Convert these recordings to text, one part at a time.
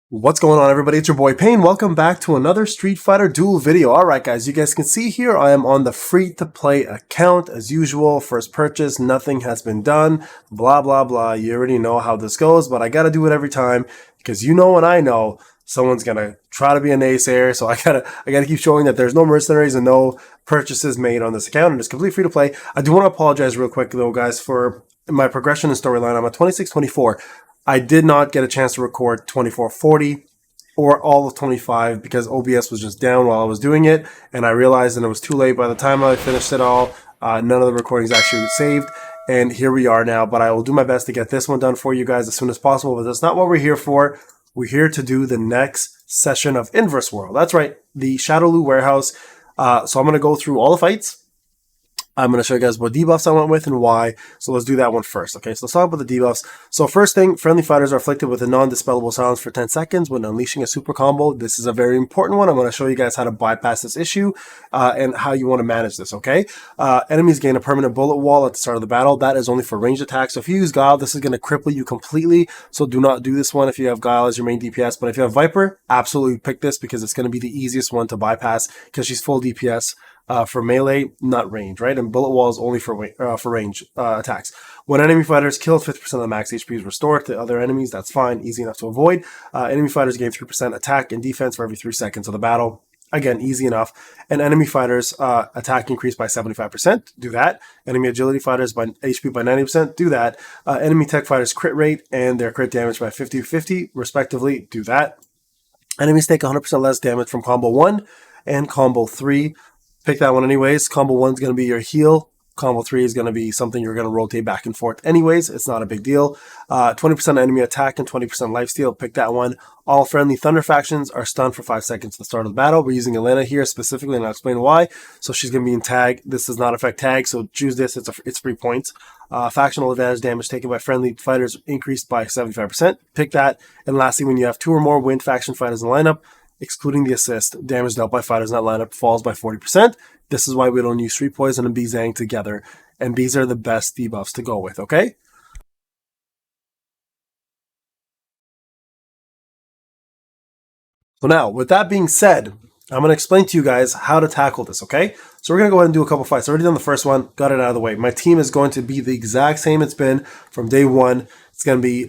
What's going on, everybody? It's your boy Payne. Welcome back to another Street Fighter Duel video. Alright guys, you guys can see here I am on the free-to-play account as usual. First purchase, nothing has been done, blah blah blah. You already know how this goes, but I gotta do it every time because you know and I know someone's gonna try to be a naysayer, so I gotta keep showing that there's no mercenaries and no purchases made on this account, and it's completely free to play. I do want to apologize real quick though, guys, for my progression and storyline. I'm at 26-24. I did not get a chance to record 24-40 or all of 25 because OBS was just down while I was doing it, and I realized that it was too late by the time I finished it all. None of the recordings actually saved, and here we are now, but I will do my best to get this one done for you guys as soon as possible, but that's not what we're here for. We're here to do the next session of Inverse World. That's right, the Shadaloo Warehouse. So I'm going to go through all the fights. I'm going to show you guys what debuffs I went with and why. So let's do that one first. Okay, so let's talk about the debuffs. So first thing, friendly fighters are afflicted with a non-dispellable silence for 10 seconds when unleashing a super combo. This is a very important one. I'm going to show you guys how to bypass this issue and how you want to manage this, okay? Enemies gain a permanent bullet wall at the start of the battle. That is only for ranged attacks. So if you use Guile, this is going to cripple you completely. So do not do this one if you have Guile as your main DPS. But if you have Viper, absolutely pick this because it's going to be the easiest one to bypass because she's full DPS. For melee, not range, right? And bullet wall is only for range attacks. When enemy fighters killed, 50% of the max HP is restored to other enemies. That's fine, easy enough to avoid. Enemy fighters gain 3% attack and defense for every 3 seconds of the battle. Again, easy enough. And enemy fighters attack increased by 75%. Do that. Enemy agility fighters by HP by 90%. Do that. Enemy tech fighters crit rate and their crit damage by 50-50 respectively. Do that. Enemies take 100% less damage from combo 1 and combo 3. Pick that one anyways. Combo 1 is going to be your heal. Combo 3 is going to be something you're going to rotate back and forth anyways. It's not a big deal. 20% enemy attack and 20% lifesteal. Pick that one. All friendly Thunder factions are stunned for 5 seconds at the start of the battle. We're using Elena here specifically, and I'll explain why. So she's going to be in tag. This does not affect tag, so choose this. It's free points. Factional advantage damage taken by friendly fighters increased by 75%. Pick that. And lastly, when you have 2 or more wind faction fighters in the lineup, excluding the assist, damage dealt by fighters in that lineup falls by 40%. This is why we don't use Street Poison and Bizang together. And these are the best debuffs to go with, okay? So now, with that being said, I'm going to explain to you guys how to tackle this, okay? So we're going to go ahead and do a couple fights. I've already done the first one, got it out of the way. My team is going to be the exact same it's been from day one. It's going to be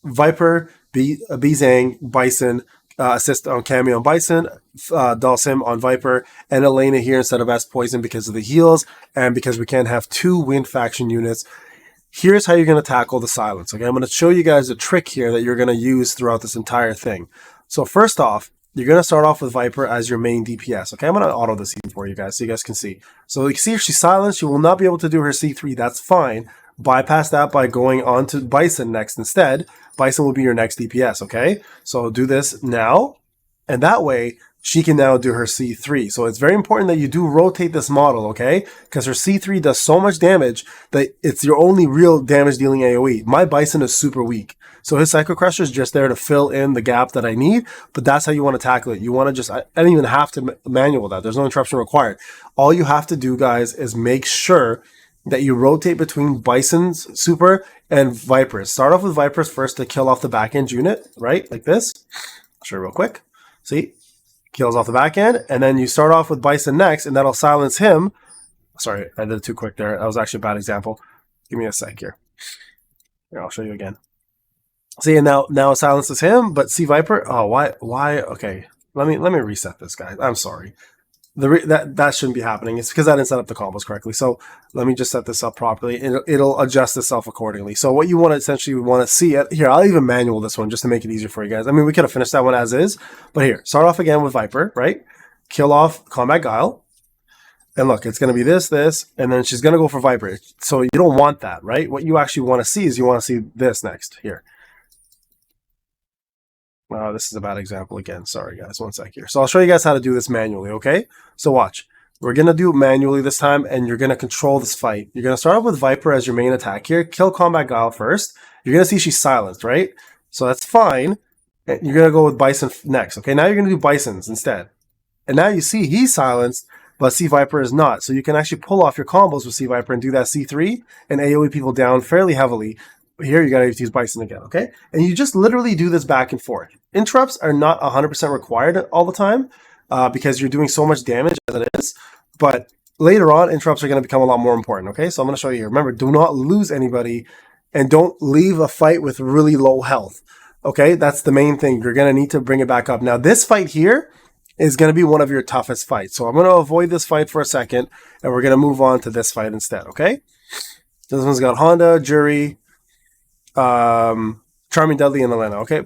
Viper, Bizang, Bison, assist on Cameo on Bison, Dalsim on Viper, and Elena here instead of S Poison because of the heals and because we can't have 2 wind faction units. Here's how you're going to tackle the silence. Okay, I'm going to show you guys a trick here that you're going to use throughout this entire thing. So first off, you're going to start off with Viper as your main DPS. Okay, I'm going to auto this even for you guys so you guys can see. So you can see if she's silenced, she will not be able to do her C3. That's fine. Bypass that by going on to Bison next instead. Bison will be your next DPS, okay? So do this now, and that way she can now do her C3. So it's very important that you do rotate this model, okay? Because her C3 does so much damage that it's your only real damage dealing AoE. My Bison is super weak. So his Psycho Crusher is just there to fill in the gap that I need, but that's how you want to tackle it. You want to just, I don't even have to manual that. There's no interruption required. All you have to do, guys, is make sure that you rotate between Bison's super and Vipers. Start off with Vipers first to kill off the back end unit, right? Like this. I'll show you real quick. See? Kills off the back end. And then you start off with Bison next, and that'll silence him. Sorry, I did it too quick there. That was actually a bad example. Give me a sec here. Here, I'll show you again. See, and now it silences him, but see Viper? Oh, why? Okay. Let me reset this, guys. I'm sorry. That shouldn't be happening. It's because I didn't set up the combos correctly. So let me just set this up properly. It'll adjust itself accordingly. So what you want to essentially want to see here, I'll even manual this one just to make it easier for you guys. I mean, we could have finished that one as is, but here, start off again with Viper, right? Kill off Combat Guile. And look, it's going to be this, and then she's going to go for Viper. So you don't want that, right? What you actually want to see is you want to see this next here. This is a bad example again. Sorry, guys. One sec here. So I'll show you guys how to do this manually, okay? So watch. We're going to do it manually this time, and you're going to control this fight. You're going to start off with Viper as your main attack here. Kill Combat Guile first. You're going to see she's silenced, right? So that's fine. And you're going to go with Bison next, okay? Now you're going to do Bisons instead. And now you see he's silenced, but C Viper is not. So you can actually pull off your combos with C Viper and do that C3 and AoE people down fairly heavily here you gotta use Bison again, okay? And you just literally do this back and forth. Interrupts are not 100% required all the time because you're doing so much damage as it is, but later on, interrupts are gonna become a lot more important, okay? So I'm gonna show you here. Remember, do not lose anybody and don't leave a fight with really low health, okay? That's the main thing. You're gonna need to bring it back up. Now, this fight here is gonna be one of your toughest fights. So I'm gonna avoid this fight for a second and we're gonna move on to this fight instead, okay? This one's got Honda, Jury, Charming Dudley, and Elena. Okay,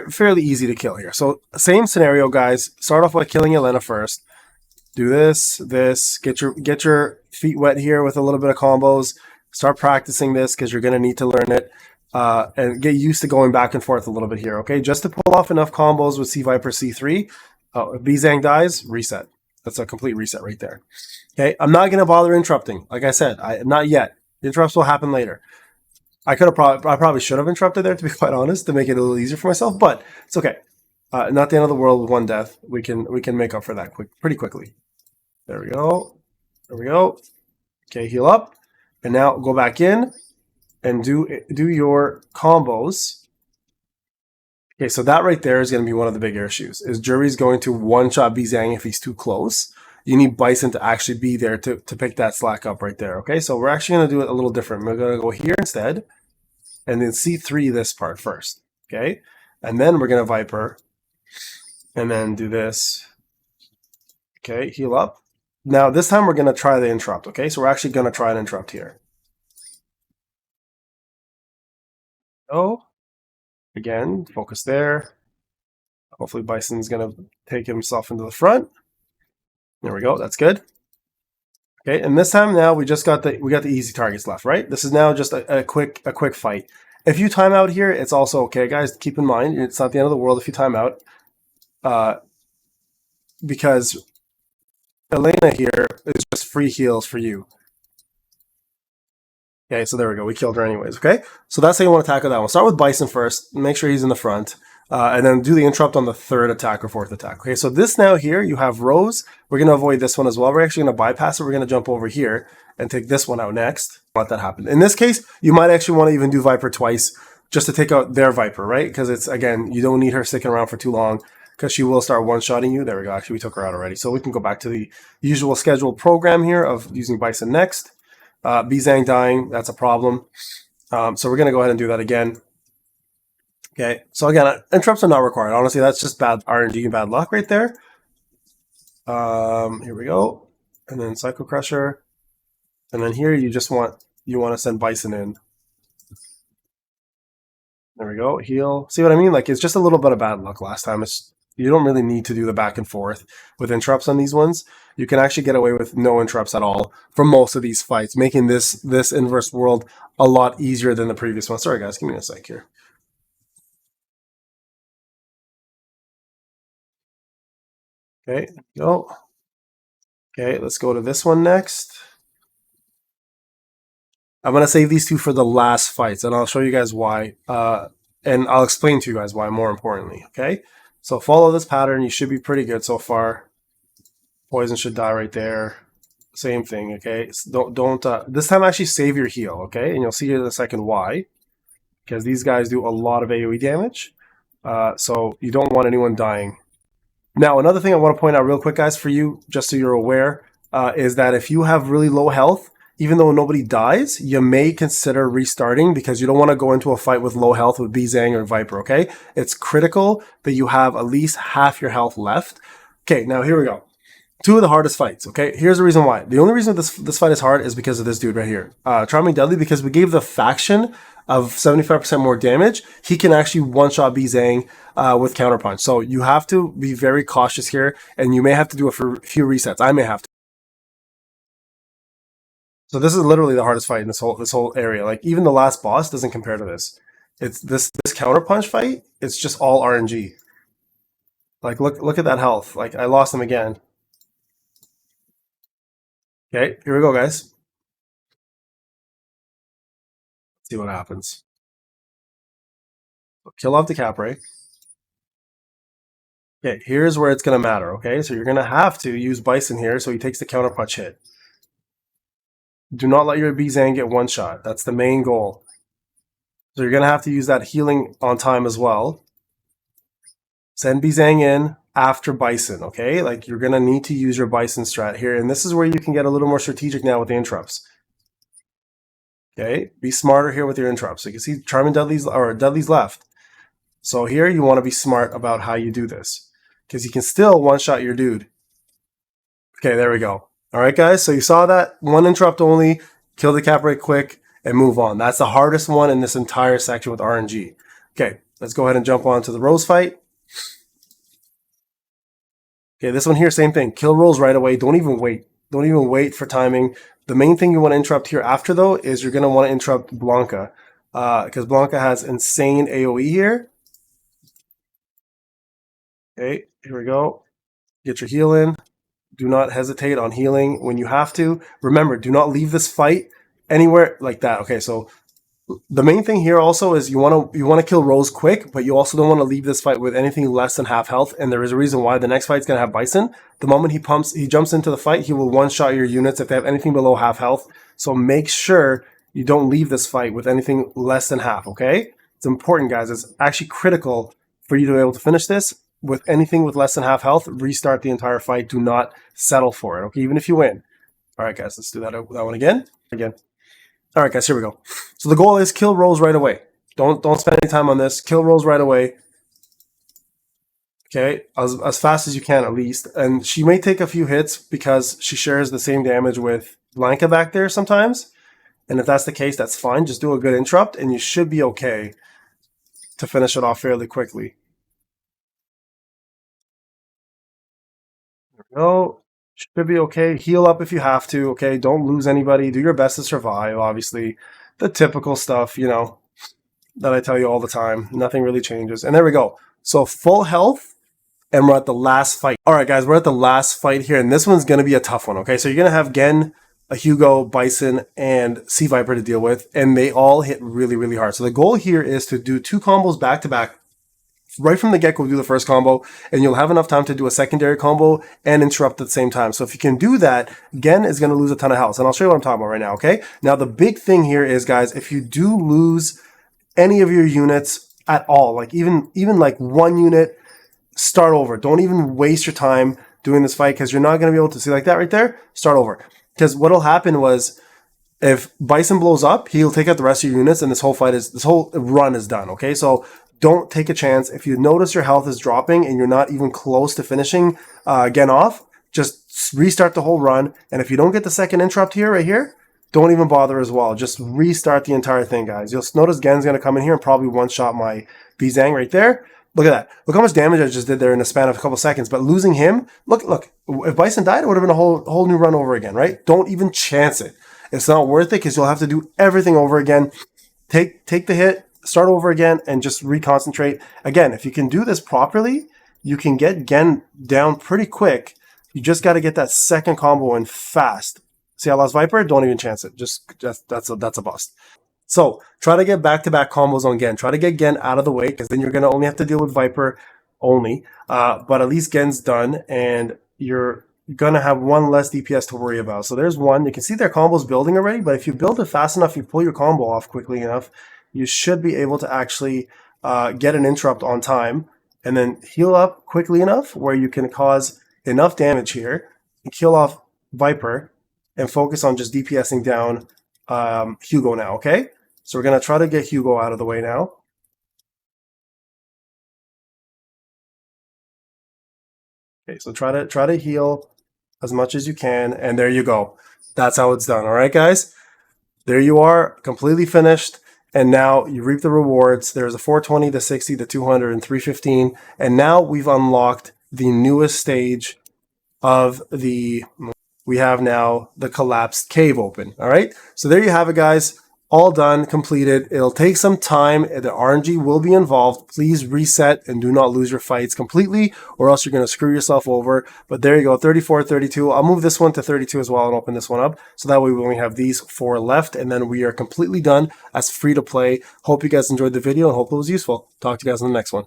fairly easy to kill here. So same scenario, guys. Start off by killing Elena first. Do this, get your feet wet here with a little bit of combos. Start practicing this because you're gonna need to learn it and get used to going back and forth a little bit here. Okay, just to pull off enough combos with C Viper C3. If Bizang dies, reset. That's a complete reset right there. Okay, I'm not gonna bother interrupting. Like I said, not yet. Interrupts will happen later. I probably should have interrupted there, to be quite honest, to make it a little easier for myself, but it's okay. Not the end of the world with one death. We can make up for that pretty quickly. There we go. There we go. Okay, heal up, and now go back in and do your combos. Okay, so that right there is going to be one of the big issues. Is Jury's going to one-shot Bizang if he's too close? You need Bison to actually be there to pick that slack up right there, okay? So we're actually going to do it a little different. We're going to go here instead, and then C3 this part first, okay? And then we're going to Viper, and then do this. Okay, heal up. Now, this time we're going to try the interrupt, okay? So we're actually going to try an interrupt here. Oh, again, focus there. Hopefully Bison's going to take himself into the front. There we go. That's good. Okay, and this time now we got the easy targets left, right? This is now just a quick fight. If you time out here, it's also okay, guys. Keep in mind, it's not the end of the world if you time out, because Elena here is just free heals for you. Okay, so there we go. We killed her anyways. Okay, so that's how you want to tackle that one. Start with Bison first. Make sure he's in the front. And then do the interrupt on the third attack or fourth attack. Okay, so this now here, you have Rose. We're going to avoid this one as well. We're actually going to bypass it. We're going to jump over here and take this one out next. Let that happen. In this case, you might actually want to even do Viper twice just to take out their Viper, right? Because it's, again, you don't need her sticking around for too long because she will start one-shotting you. There we go. Actually, we took her out already. So we can go back to the usual scheduled program here of using Bison next. Bizang dying, that's a problem. So we're going to go ahead and do that again. Okay, so again, interrupts are not required. Honestly, that's just bad RNG and bad luck right there. Here we go. And then Psycho Crusher. And then here you want to send Bison in. There we go. Heal. See what I mean? Like, it's just a little bit of bad luck last time. You don't really need to do the back and forth with interrupts on these ones. You can actually get away with no interrupts at all for most of these fights, making this inverse world a lot easier than the previous one. Sorry, guys. Give me a sec here. Okay, go. Okay, let's go to this one next. I'm going to save these two for the last fights, and I'll show you guys why. And I'll explain to you guys why, more importantly, okay? So follow this pattern. You should be pretty good so far. Poison should die right there. Same thing, okay? So don't this time actually save your heal, okay? And you'll see in a second why. Because these guys do a lot of AoE damage. So you don't want anyone dying. Now, another thing I want to point out real quick, guys, for you, just so you're aware, is that if you have really low health, even though nobody dies, you may consider restarting because you don't want to go into a fight with low health with Bizang or Viper, okay? It's critical that you have at least half your health left. Okay, now here we go. Two of the hardest fights, okay? Here's the reason why. The only reason this fight is hard is because of this dude right here. Charming Dudley, because we gave the faction of 75% more damage, he can actually one-shot Bizang with Counterpunch. So you have to be very cautious here, and you may have to do it for a few resets. I may have to. So this is literally the hardest fight in this whole area. Like, even the last boss doesn't compare to this. It's this Counterpunch fight, it's just all RNG. Like, look at that health. Like, I lost him again. Okay, here we go, guys. Let's see what happens. Kill off the Capre. Okay, here's where it's going to matter, okay? So you're going to have to use Bison here so he takes the Counterpunch hit. Do not let your Bizang get one shot. That's the main goal. So you're going to have to use that healing on time as well. Send Bizang in after Bison, okay? Like, you're going to need to use your Bison strat here. And this is where you can get a little more strategic now with the interrupts. Okay? Be smarter here with your interrupts. So you can see Charming Dudley's, or Dudley's left. So here you want to be smart about how you do this. Because you can still one-shot your dude. Okay, there we go. All right, guys. So you saw that. One interrupt only. Kill the cap right quick and move on. That's the hardest one in this entire section with RNG. Okay, let's go ahead and jump on to the Rose fight. Okay, this one here, same thing. Kill Rose right away. Don't even wait. Don't even wait for timing. The main thing you want to interrupt here after, though, is you're going to want to interrupt Blanca. Because Blanca has insane AoE here. Okay, here we go. Get your heal in. Do not hesitate on healing when you have to. Remember, do not leave this fight anywhere like that. Okay, so the main thing here also is you want to kill Rose quick, but you also don't want to leave this fight with anything less than half health. And there is a reason why. The next fight's gonna have Bison. The moment he jumps into the fight, he will one-shot your units if they have anything below half health. So make sure you don't leave this fight with anything less than half. Okay, it's important, guys. It's actually critical for you to be able to finish this. With anything with less than half health, restart the entire fight. Do not settle for it. Okay, even if you win. All right, guys, let's do that one again. All right, guys, here we go. So the goal is kill Rose right away. Don't spend any time on this. Kill Rose right away. Okay, as fast as you can at least. And she may take a few hits because she shares the same damage with Blanca back there sometimes. And if that's the case, that's fine. Just do a good interrupt and you should be okay to finish it off fairly quickly. There we go. Should be okay. Heal up if you have to, okay? Don't lose anybody. Do your best to survive, obviously. The typical stuff, you know, that I tell you all the time. Nothing really changes. And there we go. So full health, and we're at the last fight. All right, guys, we're at the last fight here, and this one's going to be a tough one, okay? So you're going to have Gen, a Hugo, Bison, and Sea Viper to deal with, and they all hit really, really hard. So the goal here is to do 2 combos back-to-back. Right from the get-go, do the first combo, and you'll have enough time to do a secondary combo and interrupt at the same time. So if you can do that, Gen is going to lose a ton of health. And I'll show you what I'm talking about right now, okay? Now, the big thing here is, guys, if you do lose any of your units at all, like even like 1 unit, start over. Don't even waste your time doing this fight because you're not going to be able to see like that right there. Start over. Because what'll happen was, if Bison blows up, he'll take out the rest of your units, and this whole run is done, okay? So don't take a chance. If you notice your health is dropping and you're not even close to finishing Gen off, just restart the whole run. And if you don't get the second interrupt here, right here, don't even bother as well. Just restart the entire thing, guys. You'll notice Gen's going to come in here and probably one-shot my Bizang right there. Look at that. Look how much damage I just did there in the span of a couple seconds. But losing him, look. If Bison died, it would have been a whole new run over again, right? Don't even chance it. It's not worth it because you'll have to do everything over again. Take the hit, start over again, and just reconcentrate. Again, if you can do this properly, you can get Gen down pretty quick. You just got to get that second combo in fast. See, I lost Viper? Don't even chance it. That's a bust. So try to get back-to-back combos on Gen. Try to get Gen out of the way because then you're going to only have to deal with Viper only. But at least Gen's done, and you're going to have 1 less DPS to worry about. So there's 1. You can see their combos building already, but if you build it fast enough, you pull your combo off quickly enough, you should be able to actually get an interrupt on time and then heal up quickly enough where you can cause enough damage here and kill off Viper and focus on just DPSing down Hugo now, okay? So we're going to try to get Hugo out of the way now. Okay, so try to heal as much as you can, and there you go. That's how it's done, all right, guys? There you are, completely finished, and now you reap the rewards. There's a 420, the 60, the 200, and 315, and now we've unlocked the newest stage of the... We have now the collapsed cave open, all right? So there you have it, guys. All done, completed. It'll take some time. The RNG will be involved. Please reset and do not lose your fights completely, or else you're going to screw yourself over. But there you go, 34, 32. I'll move this one to 32 as well and open this one up. So that way we only have these 4 left, and then we are completely done as free to play. Hope you guys enjoyed the video and hope it was useful. Talk to you guys in the next one.